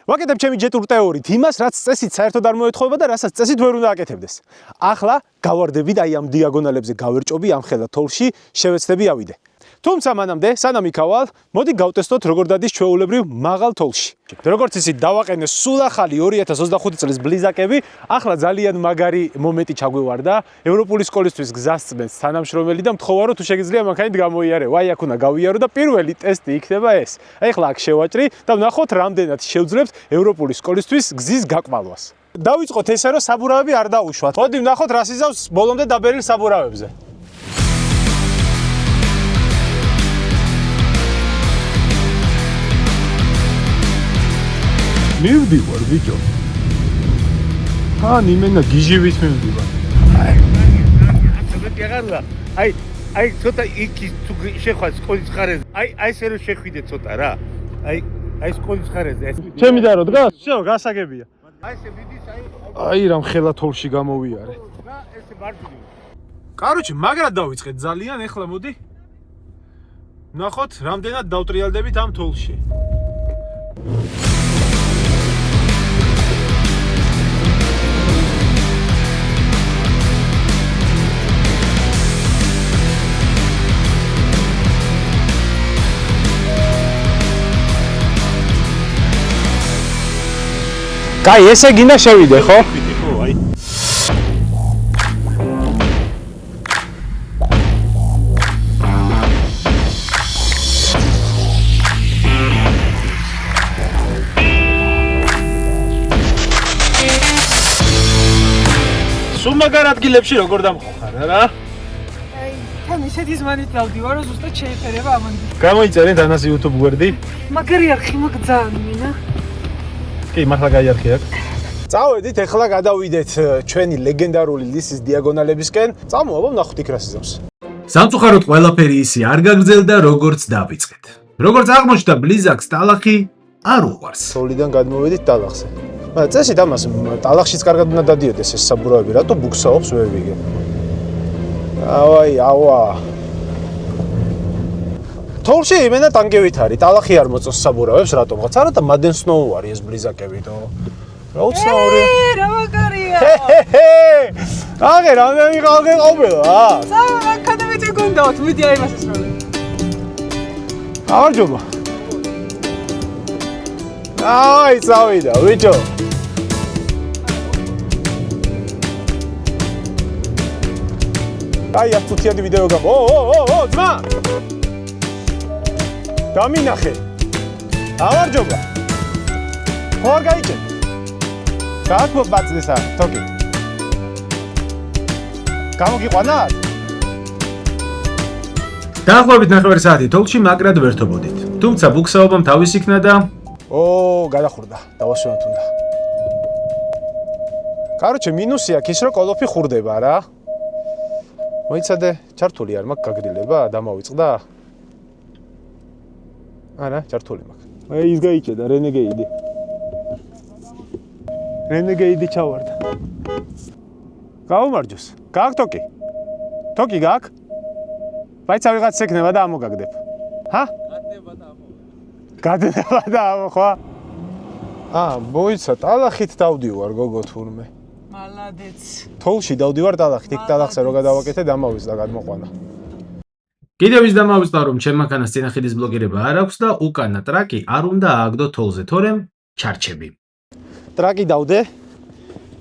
ვაკეთებ ჩემი ჯეტურ თეორიით იმას, რაც წესით საერთოდ არ მოეთხოვება და რასაც წესით ვერ უნდა აკეთებდეს. ახლა გავარდებით აი ამ დიაგონალებზე გავერჭობი ამ ხელა თოლში, შევეცდები ავიდე. თუმცა მანამდე, სანამ იქავალ, მოდი გავტესტოთ როგორ დადის ჩვეულებრივ მაღალ თოლში. როგორც იცით, დავაყენე სულ ახალი 2025 წლის ბლიზაკები, ახლა ძალიან მაგარი მომენტი ჩაგვივარდა. ევროპული სკოლისთვის გზას წმენს თანამშრომელი და მთხოვა რომ თუ შეგიძლია მანქანით გამოიარე. ვაი, აქ უნდა გავიარო და პირველი ტესტი იქნება ეს. აი ახლა აქ შევაჭრი და ვნახოთ რამდენად შევძლებთ ევროპული სკოლისთვის გზის გაკვალვას. დავიწყოთ ესე რომ საბურავები არ დაუშვათ. მოდი ვნახოთ რას იზავს ბოლომდე დაბერილ საბურავებზე. მივდივარ ბიჭო. იმენა გიჟივით მივდივარ. აი ცოტა იქ თუ შეხვდა სკოლის ხარეს. აი ესე რომ შეხვიდე ცოტა რა. აი სკოლის ხარეზე. ჩემი და რო დგას? შევ, გასაგებია. აი ესე ვიდის აი რამ ხელა თოლში გამოვიარე. და ესე მარჯვნივ. კაროჩე, მაგრად დავიწყეთ ძალიან, ეხლა მოდი. ნახოთ, რამდენად დავტრიალდებით ამ თოლში. კაი, ესე გინდა შევიდე, ხო? ხო, აი. სულ მაგარ ადგილებში როგორ დამხარ რა? აი, თან ისეთი ზმანით დავდივარ, რომ ზუსტად შეიფერება ამან. გამოიწერე დანას YouTube გვერდი. მაგარი არხი მაგძაან მინა. კი, მართლა გაიარხი აქ. წავედით, ეხლა გადავიდეთ ჩვენი ლეგენდარული ლისის დიაგონალებისკენ. წამოვა, ვნახოთ იქ რას იზავს. სამწუხაროდ ყველაფერი ისე არ გაგრძელდა, როგორც დავიწყეთ. როგორც აღმოჩნდა, ბლიზაკს ტალახი არ უყვარს. თოლიდან გადმოვედით ტალახზე. მაგრამ წესით ამას ტალახშიც კარგად უნდა დადიოდეს ეს საბურავები, რატო ბუქსაობს ვერ ვიგებ. ავა. თოლში იმენა ტანგევით არის, ტალახი არ მოწონს საბურავებს, რატომღაც არა და მადენ სნოუ არის ეს ბლიზაკები და რა უცნაურია. რა მაგარია. აგე რამდენი ყავგეყობელა. წავა მანქანა მეჭე გონდაოთ, მიდი აი მას ესროლე. ავარჯობა. აი, წავიდა, ვიჭო. აი, ათუთიანი ვიდეო გამო. ო, ძმა. დამინახე. ავარჯობა. ხო არ გაიჭე. გააქვო ბაცლისა, თოკი. გამოგიყვანათ? დაახლოებით 9 საათი თოლში მაგრად ვერთობოდით. თუმცა ბუქსაობამ თავის იქნა და გადახურდა. დავასვენოთ უნდა. კაროჩე, მინუსი აქვს ის, რომ კოლოფი ხურდება რა. მოიცადე, ჩართული არ მაქვს გაგრილება, დამავიწყდა. არა, ჩართული მაქვს. აი ის გაიჭედა რენეგეიდი. რენეგეიდი ჩავარდა. გაუმარჯოს. გააქვს თოკი? თოკი გააქვს? ვაიცა ვიღაც ექნება და ამოგაგდებ. ჰა? გადნება და ამო ხო? მოიცა, ტალახით დავდივარ გოგო თურმე. მალადეც. თოლში დავდივარ ტალახით, იქ ტალახზე რო გადავაკეთე, დამავიწყდა გადმოყვანა. კიდევ ის დამავიწყდა, რომ ჩემ მანქანას წინახედის ბლოკირება არ აქვს და უკანა ტრაკი არ უნდა ააგდო თოლზე, თორემ ჩარჩები. ტრაკი დავდე.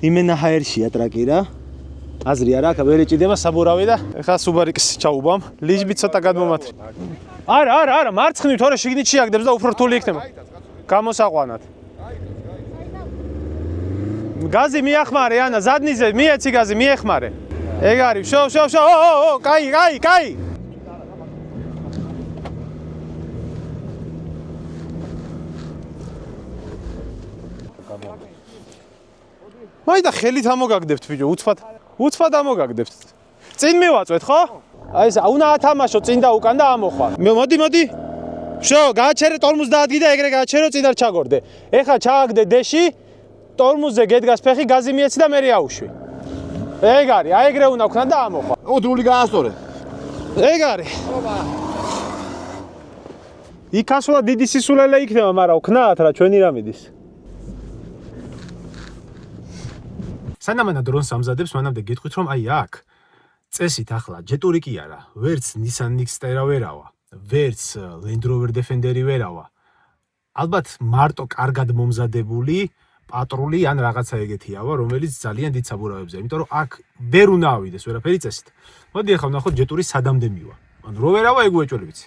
იმენა ჰაერშია ტრაკი რა. აზრი არა, აქ ვერ ეჭიდება საბურავი და ეხლა სუბარიკს ჩაუბამ. ლიჟბი ცოტა გადმომათრი. არა, მარცხნივ თორე შიგნით შეაგდებს და უფრო რთული იქნება. გამოსაყვანად. გაზი მიახმარე, ანა, ზადნიზე მიეცი გაზი, მიეხმარე. ეგ არის, შო, კაი. მაინდა ხელით ამოგაგდებთ ბიჭო, უცბად ამოგაგდებთ. წინ მივაწვეთ, ხო? აი ეს უნდა ათამაშო წინ და უკან და ამოხვა. მოდი. შო, გააჩერე ტორმუზს დაადგი და ეგრე გააჩერო წინ არ ჩაგორდე. ეხლა ჩააგდე დეში, ტორმუზზე გედგას ფეხი, გაზი მიეცი და მერე აუშვი. ეგ არის, აი ეგრე უნდა ვქნა და ამოხვა. დრული გაასწორე. ეგ არის. იქ ასვლა დიდი სისულელე იქნება, მაგრამ ვქნათ რა ჩვენი რა მიდის. სანამ ანა დრონს ამზადებს, მანამდე გეტყვით, რომ აი აქ წესით ახლა ჯეტური კი არა, ვერც Nissan Xterra ვერავა, ვერც Land Rover Defender-ი ვერავა. ალბათ მარტო კარგად მომზადებული პატრული ან რაღაცა ეგეთიავა, რომელიც ძალიან დიდ საბურავებზე, იმიტომ რომ აქ ვერ უნდა ავიდეს ვერაფერი წესით. მოდი ახლა ვნახოთ ჯეტური სადამდე მივა. ან რო ვერავა ეგ უეჭველი ვიცი.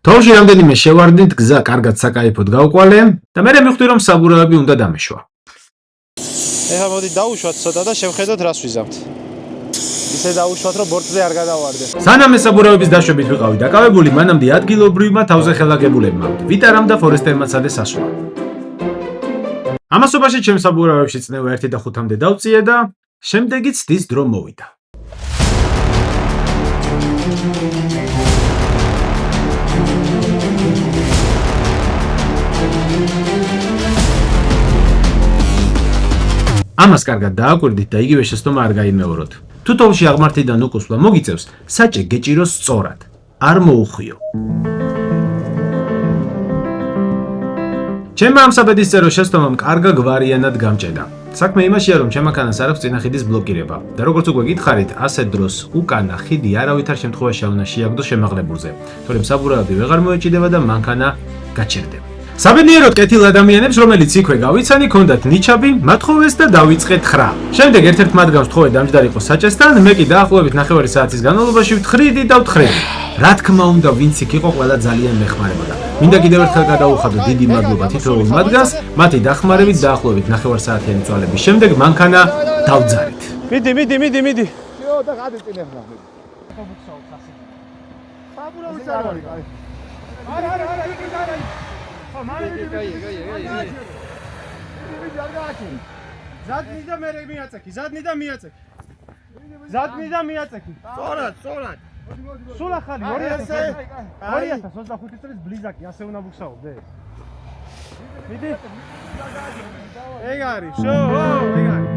თოლში რამდენიმე შევარდნით, გზა კარგად საკაიფოდ გავყვალე და მე მივხვდი რომ საბურავები უნდა დამეშვა. ეხლა მოდი დავუშვათ ცოტა და შევხედოთ რას ვიზამთ. ისე დავუშვათ რომ ბორტზე არ გადავარდე. სანამ ეს საბურავების დაშვებით ვიყავი დაკავებული, მანამდე ადგილობრივმა თავზე ხელაგებულებმა ვიტარამ და ფორესტერმა სცადეს ასვლა. ამასობაში ჩემს საბურავებში წნევა 1 და 5-მდე დავწიე და შემდეგიც დის დრო მოვიდა. ამას კარგად დააკვირდით და იგივე შეცდომა არ გაიმეოროთ. თუ თოლში აღმართიდან უკუსვლა მოგიწევს, საჭე გეჭიროს სწორად, არ მოუხვიო. ჩემმა ამ საბედისწერო შეცდომამ კარგა გვარიანად გამჭედა. საქმე იმაშია, რომ ჩემანქანას არ აქვს წინახიდის ბლოკირება და როგორც უკვე გითხარით, ასე დროს უკანა ხიდი არავითარ შემთხვევაში არ უნდა შეაგდოს შემაღლებულზე, თორემ საბურავები ვეღარ მოეჭიდება და მანქანა გაჩერდება. საბედნიეროდ კეთილ ადამიანებს, რომელიც იქვე გავიცანი, ქონდათ ნიჩაბი, მათხოვეს და დავიწყეთ ხრა. შემდეგ ერთ-ერთ მათგანს ვთხოვე დამჯდარიყო საჭესთან, მე კი დაახლოებით 9 საათის განმავლობაში ვთხრიდი და ვთხრიდი. რა თქმა უნდა, ვინც იქ იყო, ყველა ძალიან მეხმარებოდა. მინდა კიდევ ერთხელ გადავუხადო დიდი მადლობა თითოეულ მათგანს, მათი დახმარებით დაახლოებით 9 საათიანი წვალების შემდეგ მანქანა დავძარით. მიდი. და გადიწინე ახლა. საბურავი არ არის. არა, იგი არა. ზადნი და მე მიაწექი. სწორად. სულ ახალი 2025 წლის ბლიზაკი, ასე უნდა ვუხსაობდე. მიდი. ეგ არის, ეგ არის.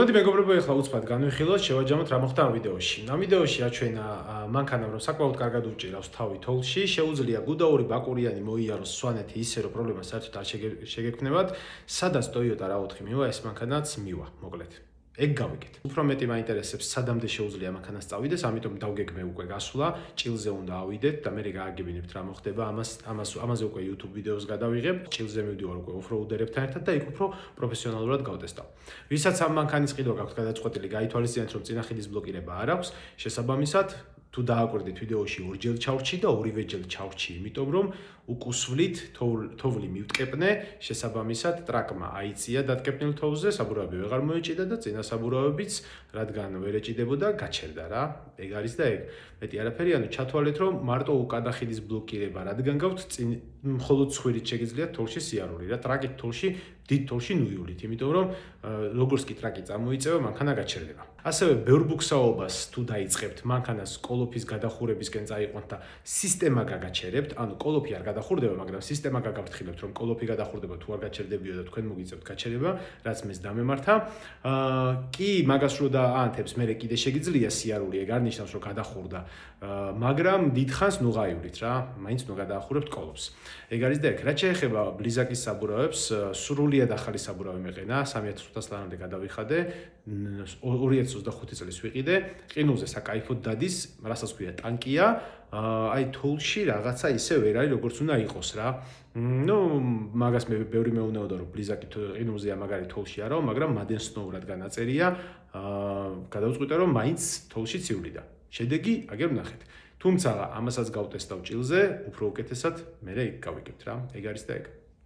მოდი მეგობრებო, ეხლა უცბად განვიხილოთ, შევაჯამოთ რა მოხდა ამ ვიდეოში. ამ ვიდეოში აჩვენა მანქანამ, რომ საკმაოდ კარგად უჭირავს თავი თოლში, შეუძლია გუდაური ბაკურიანი მოიაროს სვანეთი ისე, რომ პრობლემა საერთოდ არ შეგექმნებათ. სადაც Toyota RAV4 მივა, ეს მანქანაც მივა, მოკლედ. ეგ გავიგეთ. უფრო მეტი მაინტერესებს სადამდე შეუძლია მანქანას წავიდეს, ამიტომ დავგეგმე უკვე გასვლა, ჭილზე უნდა ავიდეთ და მე გააგებინებთ რა მოხდება, ამაზე უკვე YouTube ვიდეოს გადავიღებ. ჭილზე მივდივარ უკვე ოფროუდერებთან ერთად და იქ უფრო პროფესიონალურად გავტესტავ. ვისაც ამ მანქანის ყიდვა გაქვთ გადაწყვეტილი, გაითვალისწინეთ, რომ წინახიდის ბლოკირება არ აქვს, შესაბამისად თუ დააკვირდით ვიდეოში ორჯერ ჩავრჩი და ორივეჯერ ჩავრჩი, იმიტომ რომ უკუსვლით თოვლი მივტკეპნე, შესაბამისად ტრაკმა აიწია დატკეპნილ თოვლზე, საბურავები ვეღარ მოეჭიდა და წინა საბურავებიც რადგან ვერ ეჭიდებოდა, გაჩერდა რა. ეგ არის და ეგ. მეტი არაფერი, ანუ ჩათვალეთ, რომ მარტო უკანა ხიდის ბლოკირება, რადგან გაქვთ მხოლოდ ცხვირით შეგიძლიათ თოლში სიარული რა, ტრაკით თოლში, დიდ თოლში ნუიულით, იმიტომ რომ როგორც კი ტრაკი წამოიწევა, მანქანა გაჩერდება. ასევე ბევრ ბუქსაობას თუ დაიწყებთ, მანქანას კოლოფის გადახურებისკენ წაიყვანთ და სისტემა გაგაჩერებთ, ანუ კოლოფი არ გადახურდება, მაგრამ სისტემა გაგაფრთხილებთ, რომ კოლოფი გადახურდება თუ არ გაჩერდებიო და თქვენ მოგიწევთ გაჩერება, რაც მეს დამემართა. კი მაგას რო დააანთებს, მე კიდე შეგიძლია სიარული, ეგ არ ნიშნავს, რომ გადახურდა, მაგრამ დიდხანს ნუ გაივლით რა, მაინც ნუ გადაახურებთ კოლოფს. ეგ არის და ეგ. რაც შეეხება ბლიზაკის საბურავებს, სრულიად ახალი საბურავი მეყენა, 3500 ლარამდე გადავიხადე, 2025 წლის ვიყიდე, ყინულზე საკაიფოდ დადის, რასაც ქვია ტანკია, აი თოლში რაღაცა ისე ვერ არის, როგორც უნდა იყოს რა. ნუ მაგას მე ბევრი მეუნეოდა, რომ ბლიზაკი ყინულზეა მაგარი თოლში არაო, მაგრამ Madden Snow რადგან აწერია, გადავწყვიტე რომ მაინც თოლში ცივლიდა. შედეგი აგერ ვნახეთ. თუმცა ამასაც გავტესტავ ჭილზე, უფრო უკეთესად მე იქ გავიგებთ რა. ეგ არის და ეგ.